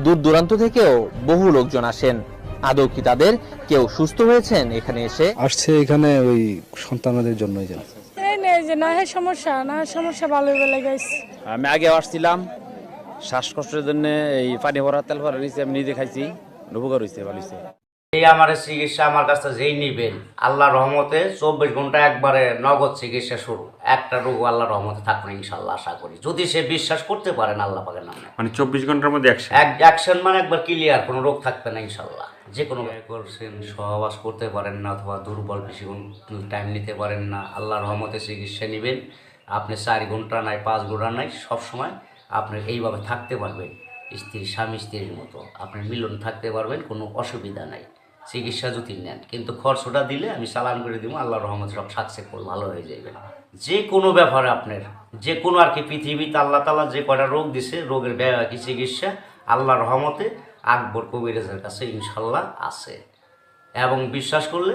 দূর দূরান্ত থেকেও বহু লোকজন আসেন। আদৌ কি তাদের কেউ সুস্থ হয়েছেন এখানে এসে? আসছে এখানে ওই সন্তানদের জন্যই যেন। এই নেই যে না হে সমস্যা না সমস্যা ভালো হয়ে গেছে। আমি আগে আসছিলাম শ্বাসকষ্টের জন্য, এই পানি ভরা তেল ভরা নিয়েছি, আমি নিজে খাইছি, উপকার হয়েছে, ভালো হয়েছে। এই আমার চিকিৎসা আমার কাছে যেই নিবেন আল্লাহর রহমতে 24 ঘন্টা একবারে নগদ চিকিৎসা শুরু। একটা রোগ আল্লাহর রহমতে থাকবে ইনশাল্লাহ, আশা করি, যদি সে বিশ্বাস করতে পারেন আল্লাহ পাকের নামে। মানে 24 ঘন্টার মধ্যে অ্যাকশন মানে একবার ক্লিয়ার, কোনো রোগ থাকবে না ইনশাল্লাহ। যে কোনো করছেন, সহবাস করতে পারেন না অথবা দুর্বল বেশিক্ষণ টাইম নিতে পারেন না, আল্লাহর রহমতে চিকিৎসা নেবেন। আপনি 4 ঘন্টা নাই 5 ঘন্টা নাই, সবসময় আপনি এইভাবে থাকতে পারবেন, স্বামী স্ত্রীর মতো আপনি মিলন থাকতে পারবেন, কোনো অসুবিধা নাই। চিকিৎসা যদি নেন, কিন্তু খরচটা দিলে আমি চালান করে দিব, আল্লাহর রহমতে সব সাকসেসফুল ভালো হয়ে যাবে। যে কোনো ব্যাপারে আপনার যে কোনো আর কি পৃথিবীতে আল্লাহ তাআলা যে কয়টা রোগ দিছে, রোগের কি চিকিৎসা আল্লাহর রহমতে আকবর কবিরাজের কাছে ইনশাল্লাহ আছে, এবং বিশ্বাস করলে